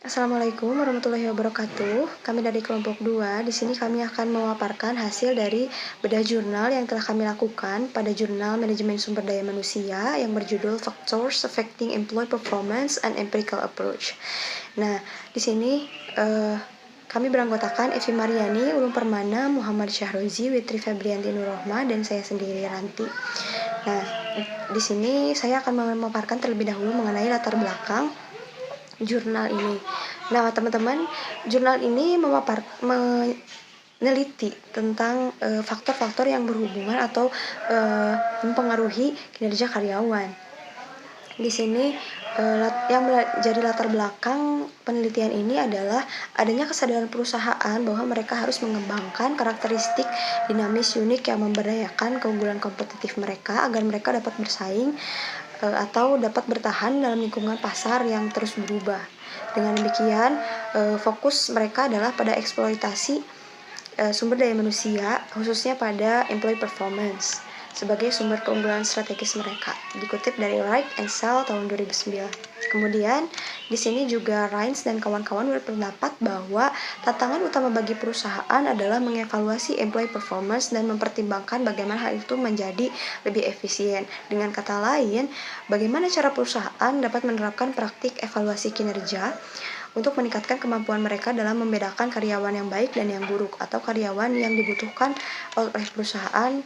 Assalamualaikum warahmatullahi wabarakatuh. Kami dari kelompok 2. Di sini kami akan memaparkan hasil dari bedah jurnal yang telah kami lakukan pada jurnal Manajemen Sumber Daya Manusia yang berjudul Factors Affecting Employee Performance and Empirical Approach. Nah, di sini kami beranggotakan Evi Mariani, Ulum Permana, Muhammad Syahrozi, Witri Febrianti Nurrohma, dan saya sendiri Ranti. Nah, di sini saya akan memaparkan terlebih dahulu mengenai latar belakang jurnal ini. Nah, teman-teman, jurnal ini meneliti tentang faktor-faktor yang berhubungan atau mempengaruhi kinerja karyawan. Di sini yang menjadi latar belakang penelitian ini adalah adanya kesadaran perusahaan bahwa mereka harus mengembangkan karakteristik dinamis unik yang memberdayakan keunggulan kompetitif mereka agar mereka dapat bersaing atau dapat bertahan dalam lingkungan pasar yang terus berubah. Dengan demikian, fokus mereka adalah pada eksploitasi sumber daya manusia, khususnya pada employee performance sebagai sumber keunggulan strategis mereka. Dikutip dari Wright and Sell tahun 2009. Kemudian, di sini juga Rines dan kawan-kawan berpendapat bahwa tantangan utama bagi perusahaan adalah mengevaluasi employee performance dan mempertimbangkan bagaimana hal itu menjadi lebih efisien. Dengan kata lain, bagaimana cara perusahaan dapat menerapkan praktik evaluasi kinerja untuk meningkatkan kemampuan mereka dalam membedakan karyawan yang baik dan yang buruk, atau karyawan yang dibutuhkan oleh perusahaan,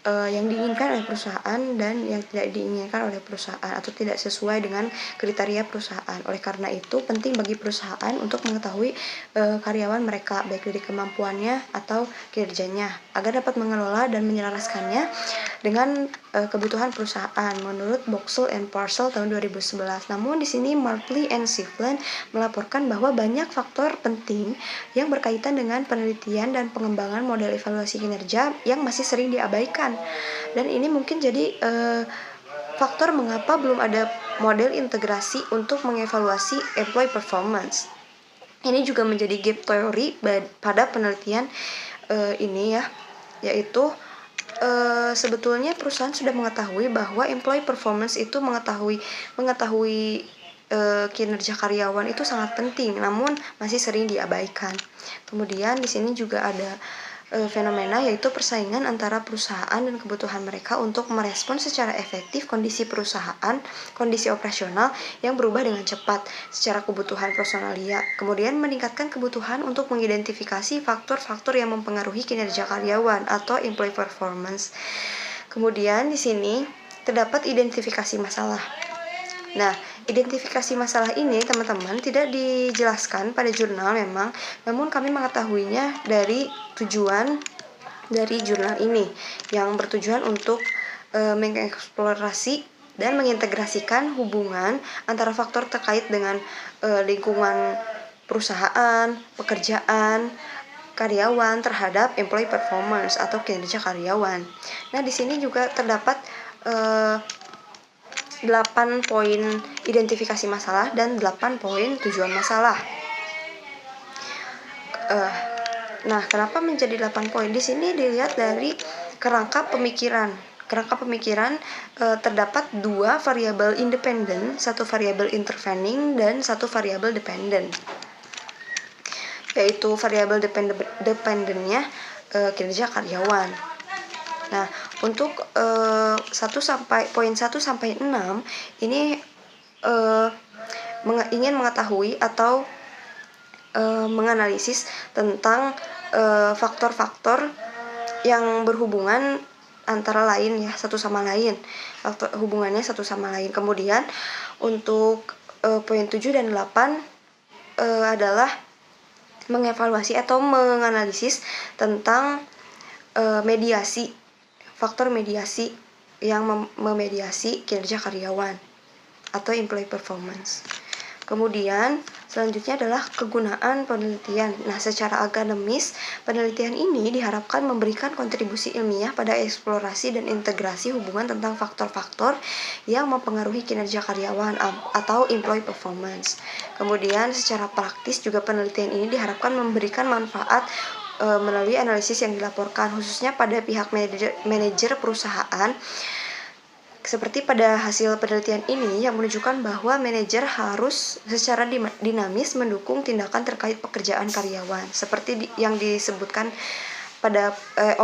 yang diinginkan oleh perusahaan dan yang tidak diinginkan oleh perusahaan atau tidak sesuai dengan kriteria perusahaan. Oleh karena itu, penting bagi perusahaan untuk mengetahui karyawan mereka, baik dari kemampuannya atau kinerjanya, agar dapat mengelola dan menyelaraskannya dengan kebutuhan perusahaan menurut Boxall and Parcel tahun 2011. Namun di sini Marpley and Siflin melaporkan bahwa banyak faktor penting yang berkaitan dengan penelitian dan pengembangan model evaluasi kinerja yang masih sering diabaikan. Dan ini mungkin jadi faktor mengapa belum ada model integrasi untuk mengevaluasi employee performance. Ini juga menjadi gap teori pada penelitian ini ya, yaitu sebetulnya perusahaan sudah mengetahui bahwa employee performance itu mengetahui kinerja karyawan itu sangat penting, namun masih sering diabaikan. Kemudian di sini juga ada fenomena, yaitu persaingan antara perusahaan dan kebutuhan mereka untuk merespon secara efektif kondisi perusahaan, kondisi operasional yang berubah dengan cepat secara kebutuhan personalia. Kemudian meningkatkan kebutuhan untuk mengidentifikasi faktor-faktor yang mempengaruhi kinerja karyawan atau employee performance. Kemudian di sini terdapat identifikasi masalah. Nah, identifikasi masalah ini teman-teman tidak dijelaskan pada jurnal memang, namun kami mengetahuinya dari tujuan dari jurnal ini yang bertujuan untuk mengeksplorasi dan mengintegrasikan hubungan antara faktor terkait dengan lingkungan perusahaan, pekerjaan, karyawan terhadap employee performance atau kinerja karyawan. Nah, di sini juga terdapat 8 poin identifikasi masalah dan 8 poin tujuan masalah. Nah, kenapa menjadi 8 poin? Di sini dilihat dari kerangka pemikiran. Kerangka pemikiran terdapat 2 variabel independen, 1 variabel intervening, dan 1 variabel dependent. Yaitu variabel dependennya kinerja karyawan. Nah, untuk poin 1 sampai 6 ini ingin mengetahui atau menganalisis tentang faktor-faktor yang berhubungan antara lain ya, satu sama lain. Hubungannya satu sama lain. Kemudian untuk poin 7 dan 8 adalah mengevaluasi atau menganalisis tentang mediasi, faktor mediasi yang memediasi kinerja karyawan atau employee performance. Kemudian selanjutnya adalah kegunaan penelitian. Nah, secara akademis, penelitian ini diharapkan memberikan kontribusi ilmiah pada eksplorasi dan integrasi hubungan tentang faktor-faktor yang mempengaruhi kinerja karyawan atau employee performance. Kemudian secara praktis juga penelitian ini diharapkan memberikan manfaat melalui analisis yang dilaporkan, khususnya pada pihak manajer perusahaan Seperti pada hasil penelitian ini yang menunjukkan bahwa manajer harus secara dinamis mendukung tindakan terkait pekerjaan karyawan. Seperti yang disebutkan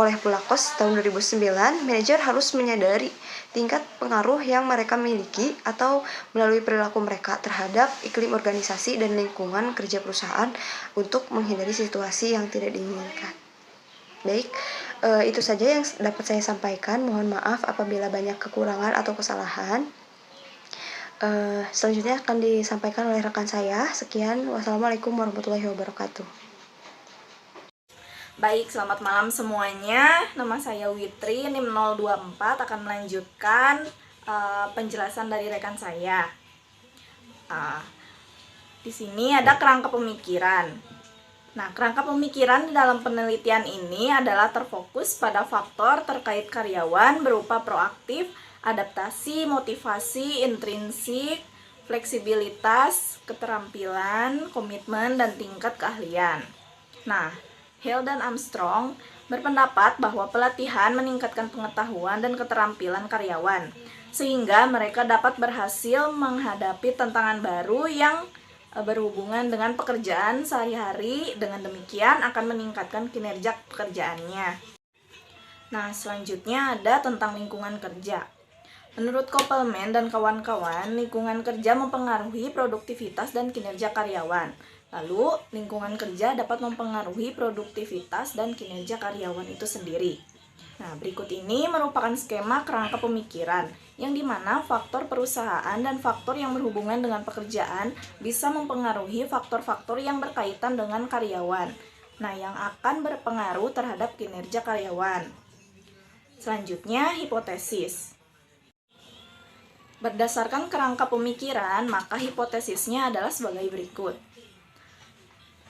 oleh Pulakos tahun 2009, manajer harus menyadari tingkat pengaruh yang mereka miliki atau melalui perilaku mereka terhadap iklim organisasi dan lingkungan kerja perusahaan untuk menghindari situasi yang tidak diinginkan. Baik, itu saja yang dapat saya sampaikan. Mohon maaf apabila banyak kekurangan atau kesalahan. Selanjutnya akan disampaikan oleh rekan saya. Sekian, wassalamualaikum warahmatullahi wabarakatuh. Baik, selamat malam semuanya. Nama saya Witri, NIM 024, akan melanjutkan penjelasan dari rekan saya. Di sini ada kerangka pemikiran. Nah, kerangka pemikiran di dalam penelitian ini adalah terfokus pada faktor terkait karyawan berupa proaktif, adaptasi, motivasi, intrinsik, fleksibilitas, keterampilan, komitmen, dan tingkat keahlian. Nah, Hill dan Armstrong berpendapat bahwa pelatihan meningkatkan pengetahuan dan keterampilan karyawan, sehingga mereka dapat berhasil menghadapi tantangan baru yang berhubungan dengan pekerjaan sehari-hari. Dengan demikian akan meningkatkan kinerja pekerjaannya. Nah, selanjutnya ada tentang lingkungan kerja. Menurut Koppelman dan kawan-kawan, lingkungan kerja mempengaruhi produktivitas dan kinerja karyawan. Lalu, lingkungan kerja dapat mempengaruhi produktivitas dan kinerja karyawan itu sendiri. Nah, berikut ini merupakan skema kerangka pemikiran, yang dimana faktor perusahaan dan faktor yang berhubungan dengan pekerjaan bisa mempengaruhi faktor-faktor yang berkaitan dengan karyawan. Nah, yang akan berpengaruh terhadap kinerja karyawan. Selanjutnya, hipotesis. Berdasarkan kerangka pemikiran, maka hipotesisnya adalah sebagai berikut.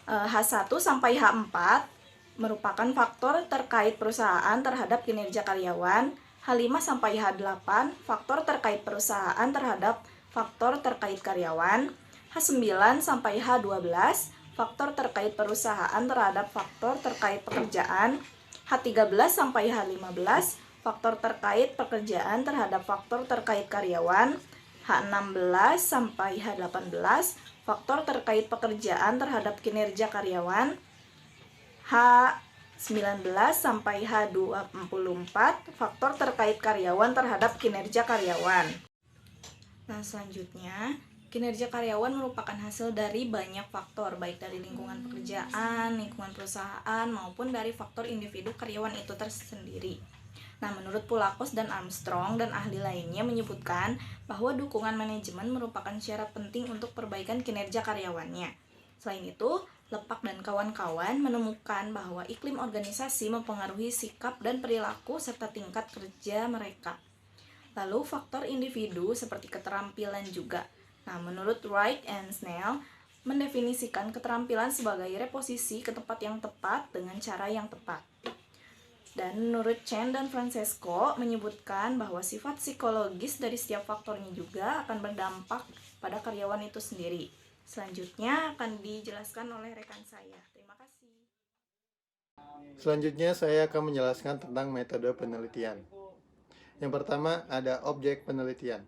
H1 sampai H4 merupakan faktor terkait perusahaan terhadap kinerja karyawan. H5 sampai H8 faktor terkait perusahaan terhadap faktor terkait karyawan. H9 sampai H12 faktor terkait perusahaan terhadap faktor terkait pekerjaan. H13 sampai H15 faktor terkait pekerjaan terhadap faktor terkait karyawan. H16 sampai H18 faktor terkait pekerjaan terhadap kinerja karyawan. H19 sampai H24 faktor terkait karyawan terhadap kinerja karyawan. Nah, selanjutnya, kinerja karyawan merupakan hasil dari banyak faktor, baik dari lingkungan pekerjaan, lingkungan perusahaan, maupun dari faktor individu karyawan itu tersendiri. Nah, menurut Pulakos dan Armstrong dan ahli lainnya menyebutkan bahwa dukungan manajemen merupakan syarat penting untuk perbaikan kinerja karyawannya. Selain itu, Lepak dan kawan-kawan menemukan bahwa iklim organisasi mempengaruhi sikap dan perilaku serta tingkat kerja mereka. Lalu faktor individu seperti keterampilan juga. Nah, menurut Wright and Snell mendefinisikan keterampilan sebagai reposisi ke tempat yang tepat dengan cara yang tepat. Dan menurut Chen dan Francesco menyebutkan bahwa sifat psikologis dari setiap faktornya juga akan berdampak pada karyawan itu sendiri. Selanjutnya akan dijelaskan oleh rekan saya. Terima kasih. Selanjutnya saya akan menjelaskan tentang metode penelitian. Yang pertama ada objek penelitian.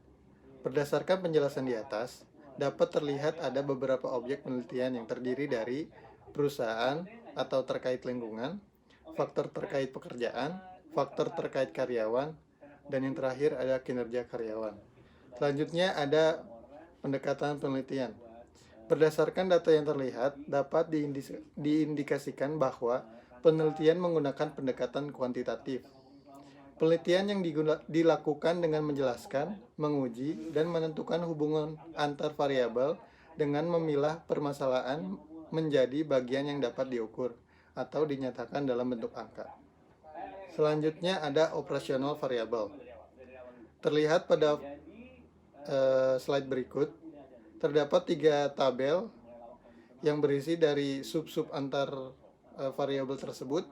Berdasarkan penjelasan di atas, dapat terlihat ada beberapa objek penelitian yang terdiri dari perusahaan atau terkait lingkungan, faktor terkait pekerjaan, faktor terkait karyawan, dan yang terakhir ada kinerja karyawan. Selanjutnya ada pendekatan penelitian. Berdasarkan data yang terlihat, dapat diindikasikan bahwa penelitian menggunakan pendekatan kuantitatif. Penelitian yang dilakukan dengan menjelaskan, menguji, dan menentukan hubungan antar variabel dengan memilah permasalahan menjadi bagian yang dapat diukur atau dinyatakan dalam bentuk angka. Selanjutnya ada operasional variabel. Terlihat pada slide berikut, terdapat 3 tabel yang berisi dari sub-sub antar variabel tersebut.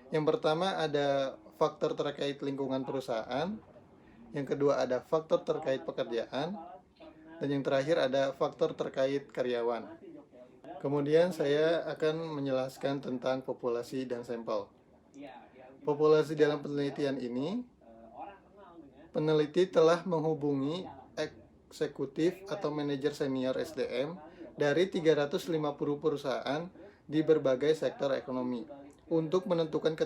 Yang pertama ada faktor terkait lingkungan perusahaan, yang kedua ada faktor terkait pekerjaan, dan yang terakhir ada faktor terkait karyawan. Kemudian saya akan menjelaskan tentang populasi dan sampel. Populasi dalam penelitian ini peneliti telah menghubungi eksekutif atau manajer senior SDM dari 350 perusahaan di berbagai sektor ekonomi untuk menentukan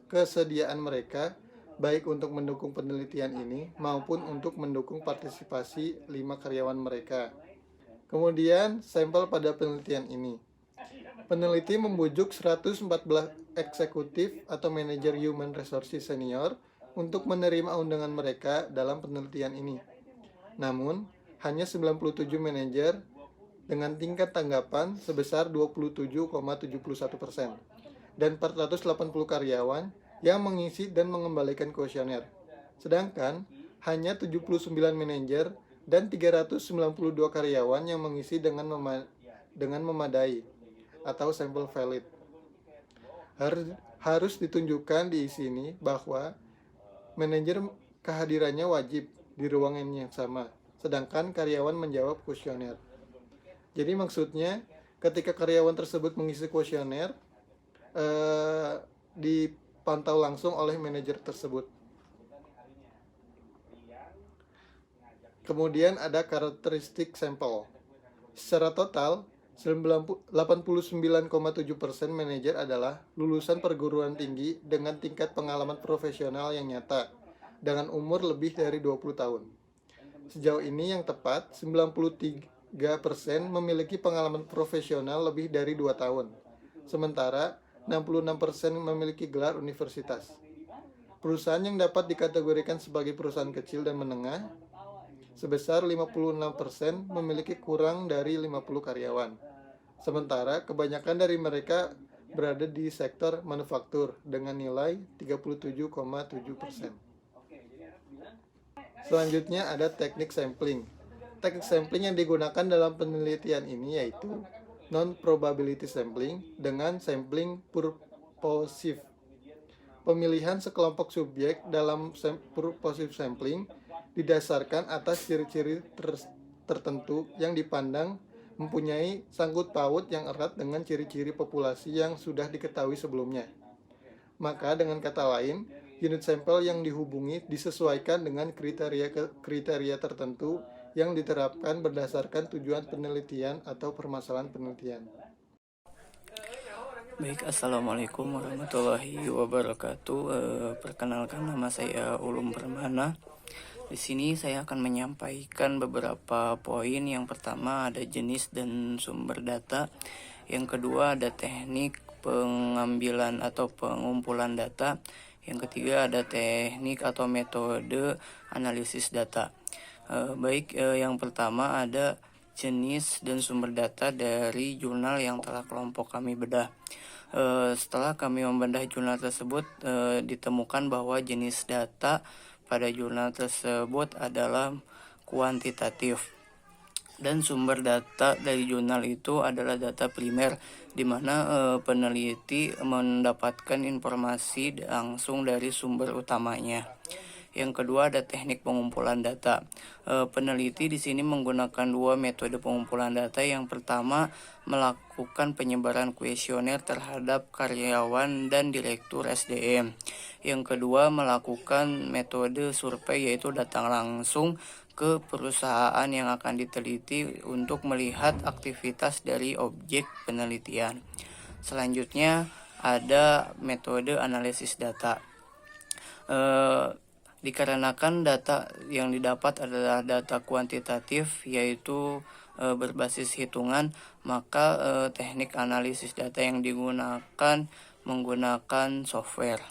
kesediaan mereka baik untuk mendukung penelitian ini maupun untuk mendukung partisipasi 5 karyawan mereka. Kemudian, sampel pada penelitian ini. Peneliti membujuk 114 eksekutif atau manajer human resources senior untuk menerima undangan mereka dalam penelitian ini. Namun, hanya 97 manajer dengan tingkat tanggapan sebesar 27,71% dan 480 karyawan yang mengisi dan mengembalikan kuesioner. Sedangkan, hanya 79 manajer dan 392 karyawan yang mengisi dengan memadai atau sampel valid. Harus ditunjukkan di sini bahwa manajer kehadirannya wajib di ruangan yang sama, sedangkan karyawan menjawab kuesioner. Jadi maksudnya ketika karyawan tersebut mengisi kuesioner dipantau langsung oleh manajer tersebut. Kemudian ada karakteristik sampel. Secara total, 89,7% manajer adalah lulusan perguruan tinggi dengan tingkat pengalaman profesional yang nyata, dengan umur lebih dari 20 tahun. Sejauh ini yang tepat, 93% memiliki pengalaman profesional lebih dari 2 tahun. Sementara, 66% memiliki gelar universitas. Perusahaan yang dapat dikategorikan sebagai perusahaan kecil dan menengah, sebesar 56% memiliki kurang dari 50 karyawan. Sementara kebanyakan dari mereka berada di sektor manufaktur dengan nilai 37,7%. Selanjutnya ada teknik sampling. Teknik sampling yang digunakan dalam penelitian ini yaitu non-probability sampling dengan sampling purposive. Pemilihan sekelompok subjek dalam purposive sampling didasarkan atas ciri-ciri tertentu yang dipandang mempunyai sangkut paut yang erat dengan ciri-ciri populasi yang sudah diketahui sebelumnya. Maka dengan kata lain, unit sampel yang dihubungi disesuaikan dengan kriteria tertentu yang diterapkan berdasarkan tujuan penelitian atau permasalahan penelitian. Baik, Assalamualaikum warahmatullahi wabarakatuh. Perkenalkan, nama saya Ulum Permana. Di sini saya akan menyampaikan beberapa poin. Yang pertama ada jenis dan sumber data. Yang kedua ada teknik pengambilan atau pengumpulan data. Yang ketiga ada teknik atau metode analisis data. Yang pertama ada jenis dan sumber data dari jurnal yang telah kelompok kami bedah. Setelah kami membedah jurnal tersebut, ditemukan bahwa jenis data pada jurnal tersebut adalah kuantitatif, dan sumber data dari jurnal itu adalah data primer, di mana peneliti mendapatkan informasi langsung dari sumber utamanya. Yang kedua ada teknik pengumpulan data. Peneliti di sini menggunakan 2 metode pengumpulan data. Yang pertama, melakukan penyebaran kuesioner terhadap karyawan dan direktur SDM. Yang kedua, melakukan metode survei, yaitu datang langsung ke perusahaan yang akan diteliti untuk melihat aktivitas dari objek penelitian. Selanjutnya ada metode analisis data. Dikarenakan data yang didapat adalah data kuantitatif, yaitu berbasis hitungan, maka teknik analisis data yang digunakan menggunakan software.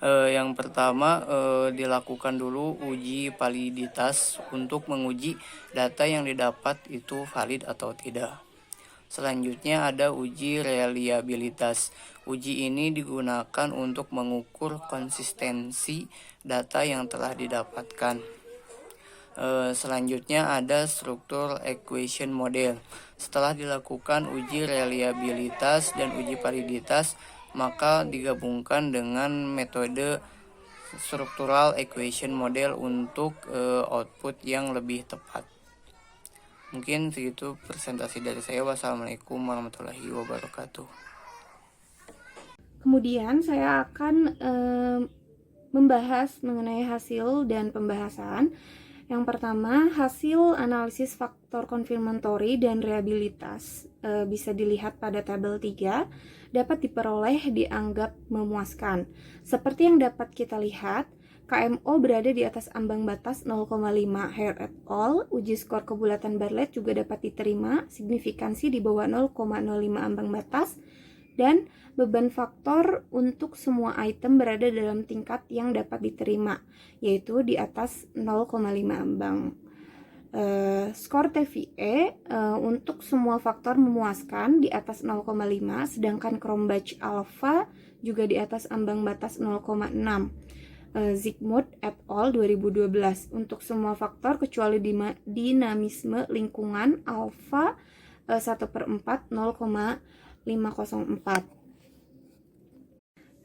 Yang pertama, dilakukan dulu uji validitas untuk menguji data yang didapat itu valid atau tidak. Selanjutnya ada uji reliabilitas. Uji ini digunakan untuk mengukur konsistensi data yang telah didapatkan. Selanjutnya ada struktur equation model. Setelah dilakukan uji reliabilitas dan uji validitas, maka digabungkan dengan metode structural equation model untuk output yang lebih tepat. Mungkin segitu presentasi dari saya. Wassalamualaikum warahmatullahi wabarakatuh. Kemudian saya akan membahas mengenai hasil dan pembahasan. Yang pertama, hasil analisis faktor konfirmatory dan reliabilitas bisa dilihat pada tabel 3, dapat diperoleh dianggap memuaskan. Seperti yang dapat kita lihat, KMO berada di atas ambang batas 0,5 Hare et al. Uji skor kebulatan Bartlett juga dapat diterima, signifikansi di bawah 0,05 ambang batas, dan beban faktor untuk semua item berada dalam tingkat yang dapat diterima, yaitu di atas 0,5 ambang. Skor TVE untuk semua faktor memuaskan di atas 0,5, sedangkan Cronbach alpha juga di atas ambang batas 0,6. Zygmunt et al. 2012 untuk semua faktor kecuali dinamisme lingkungan alpha 1/4 0,504.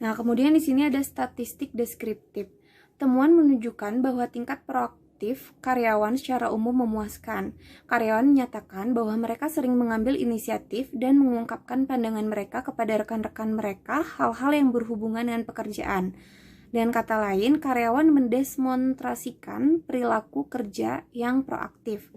Nah, kemudian di sini ada statistik deskriptif. Temuan menunjukkan bahwa tingkat proaktif karyawan secara umum memuaskan. Karyawan menyatakan bahwa mereka sering mengambil inisiatif dan mengungkapkan pandangan mereka kepada rekan-rekan mereka hal-hal yang berhubungan dengan pekerjaan. Dengan kata lain, karyawan mendemonstrasikan perilaku kerja yang proaktif.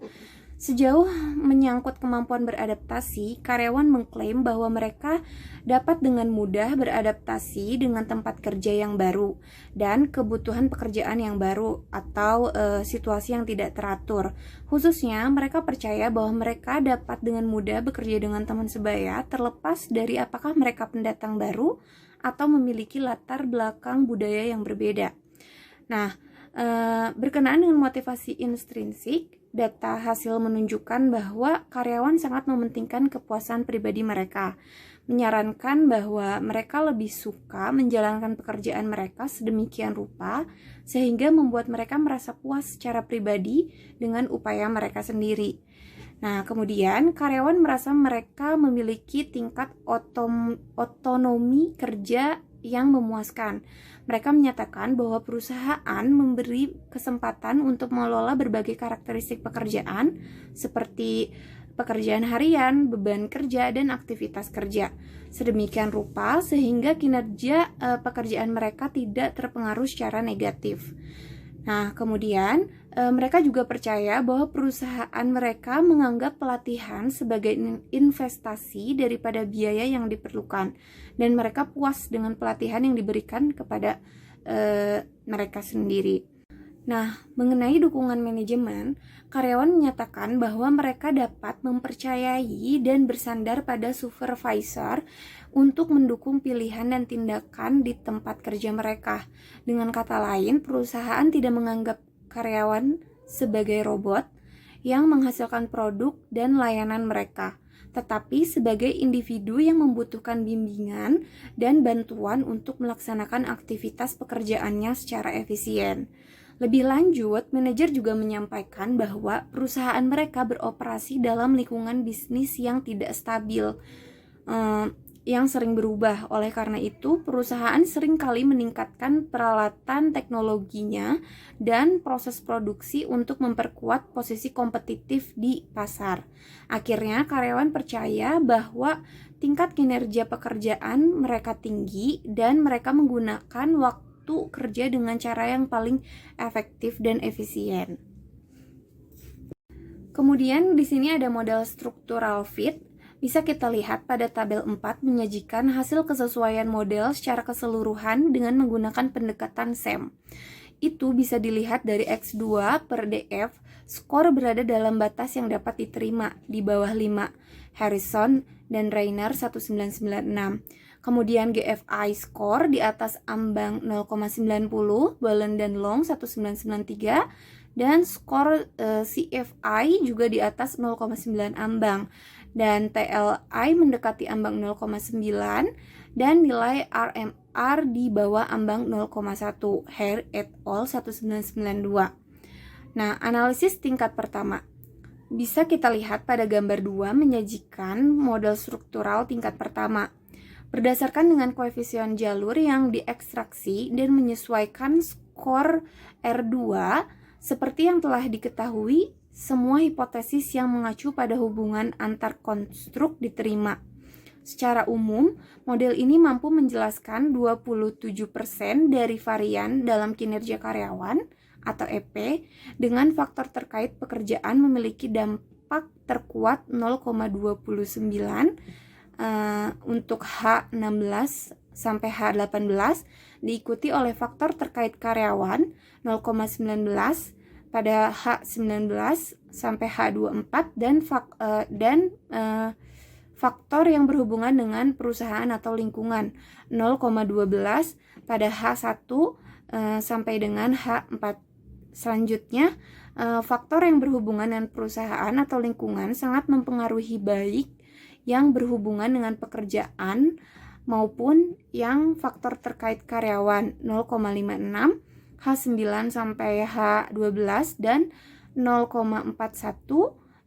Sejauh menyangkut kemampuan beradaptasi, karyawan mengklaim bahwa mereka dapat dengan mudah beradaptasi dengan tempat kerja yang baru dan kebutuhan pekerjaan yang baru atau situasi yang tidak teratur. Khususnya, mereka percaya bahwa mereka dapat dengan mudah bekerja dengan teman sebaya terlepas dari apakah mereka pendatang baru atau memiliki latar belakang budaya yang berbeda. Nah, berkenaan dengan motivasi intrinsik, data hasil menunjukkan bahwa karyawan sangat mementingkan kepuasan pribadi mereka, menyarankan bahwa mereka lebih suka menjalankan pekerjaan mereka sedemikian rupa sehingga membuat mereka merasa puas secara pribadi dengan upaya mereka sendiri. Nah, kemudian karyawan merasa mereka memiliki tingkat otonomi kerja yang memuaskan. Mereka menyatakan bahwa perusahaan memberi kesempatan untuk mengelola berbagai karakteristik pekerjaan seperti pekerjaan harian, beban kerja, dan aktivitas kerja. Sedemikian rupa sehingga kinerja pekerjaan mereka tidak terpengaruh secara negatif. Nah, kemudian mereka juga percaya bahwa perusahaan mereka menganggap pelatihan sebagai investasi daripada biaya yang diperlukan, dan mereka puas dengan pelatihan yang diberikan kepada mereka sendiri. Nah, mengenai dukungan manajemen, karyawan menyatakan bahwa mereka dapat mempercayai dan bersandar pada supervisor untuk mendukung pilihan dan tindakan di tempat kerja mereka. Dengan kata lain, perusahaan tidak menganggap karyawan sebagai robot yang menghasilkan produk dan layanan mereka, tetapi sebagai individu yang membutuhkan bimbingan dan bantuan untuk melaksanakan aktivitas pekerjaannya secara efisien. Lebih lanjut, manajer juga menyampaikan bahwa perusahaan mereka beroperasi dalam lingkungan bisnis yang tidak stabil, yang sering berubah. Oleh karena itu, perusahaan seringkali meningkatkan peralatan teknologinya dan proses produksi untuk memperkuat posisi kompetitif di pasar. Akhirnya, karyawan percaya bahwa tingkat kinerja pekerjaan mereka tinggi dan mereka menggunakan waktu kerja dengan cara yang paling efektif dan efisien. Kemudian di sini ada model struktural fit. Bisa kita lihat pada tabel 4 menyajikan hasil kesesuaian model secara keseluruhan dengan menggunakan pendekatan SEM. Itu bisa dilihat dari X2 per DF, skor berada dalam batas yang dapat diterima di bawah 5, Harrison dan Rainer 1996. Kemudian GFI skor di atas ambang 0,90, Bolen dan Long 1993, dan skor CFI juga di atas 0,9 ambang, dan TLI mendekati ambang 0,9, dan nilai RMR di bawah ambang 0,1, Hare et al. 1992. Nah, analisis tingkat pertama. Bisa kita lihat pada gambar 2 menyajikan model struktural tingkat pertama. Berdasarkan dengan koefisien jalur yang diekstraksi dan menyesuaikan skor R2, seperti yang telah diketahui, semua hipotesis yang mengacu pada hubungan antar konstruk diterima. Secara umum, model ini mampu menjelaskan 27% dari varian dalam kinerja karyawan atau EP dengan faktor terkait pekerjaan memiliki dampak terkuat 0,29 untuk H16 sampai H18, diikuti oleh faktor terkait karyawan 0,19 pada H19 sampai H24 dan faktor yang berhubungan dengan perusahaan atau lingkungan 0,12 pada H1 sampai dengan H4. Selanjutnya, faktor yang berhubungan dengan perusahaan atau lingkungan sangat mempengaruhi baik yang berhubungan dengan pekerjaan maupun yang faktor terkait karyawan 0,56 H9 sampai H12 dan 0,41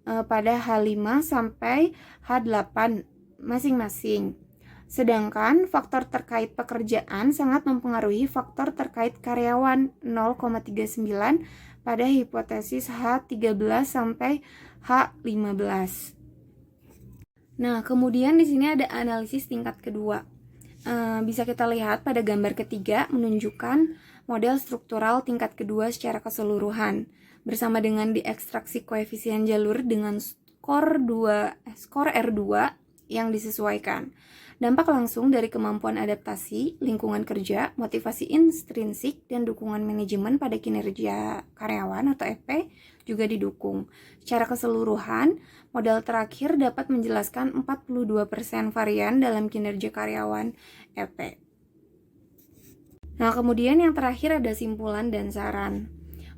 pada H5 sampai H8 masing-masing. Sedangkan faktor terkait pekerjaan sangat mempengaruhi faktor terkait karyawan 0,39 pada hipotesis H13 sampai H15. Nah, kemudian di sini ada analisis tingkat kedua. Bisa kita lihat pada gambar ketiga menunjukkan model struktural tingkat kedua secara keseluruhan bersama dengan diekstraksi koefisien jalur dengan skor R2 yang disesuaikan. Dampak langsung dari kemampuan adaptasi, lingkungan kerja, motivasi intrinsik, dan dukungan manajemen pada kinerja karyawan atau EP juga didukung. Secara keseluruhan, model terakhir dapat menjelaskan 42% varian dalam kinerja karyawan EP. Nah, kemudian yang terakhir ada simpulan dan saran.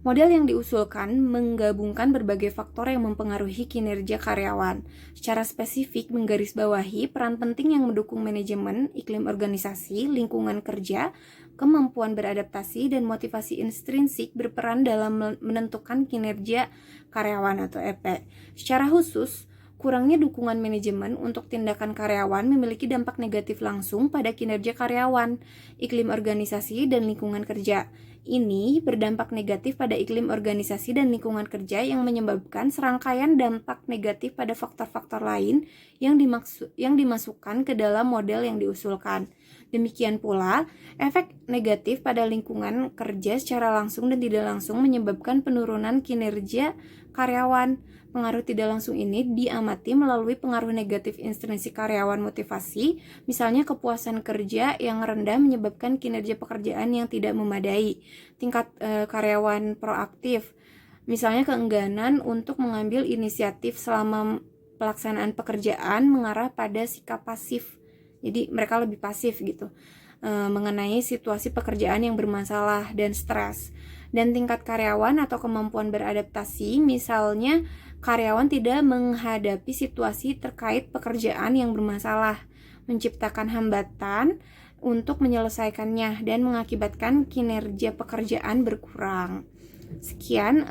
Model yang diusulkan menggabungkan berbagai faktor yang mempengaruhi kinerja karyawan. Secara spesifik menggarisbawahi peran penting yang mendukung manajemen, iklim organisasi, lingkungan kerja, kemampuan beradaptasi, dan motivasi intrinsik berperan dalam menentukan kinerja karyawan atau EP. Secara khusus, kurangnya dukungan manajemen untuk tindakan karyawan memiliki dampak negatif langsung pada kinerja karyawan, iklim organisasi, dan lingkungan kerja. Ini berdampak negatif pada iklim organisasi dan lingkungan kerja yang menyebabkan serangkaian dampak negatif pada faktor-faktor lain yang dimasukkan ke dalam model yang diusulkan. Demikian pula, efek negatif pada lingkungan kerja secara langsung dan tidak langsung menyebabkan penurunan kinerja karyawan. Pengaruh tidak langsung ini diamati melalui pengaruh negatif intrinsik karyawan motivasi, misalnya kepuasan kerja yang rendah menyebabkan kinerja pekerjaan yang tidak memadai, tingkat karyawan proaktif, misalnya keengganan untuk mengambil inisiatif selama pelaksanaan pekerjaan mengarah pada sikap pasif, jadi mereka lebih pasif gitu, mengenai situasi pekerjaan yang bermasalah dan stres. Dan tingkat karyawan atau kemampuan beradaptasi, misalnya karyawan tidak menghadapi situasi terkait pekerjaan yang bermasalah, menciptakan hambatan untuk menyelesaikannya dan mengakibatkan kinerja pekerjaan berkurang. Sekian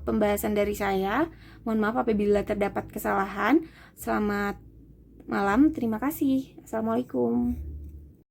pembahasan dari saya. Mohon maaf apabila terdapat kesalahan. Selamat malam, terima kasih. Assalamualaikum.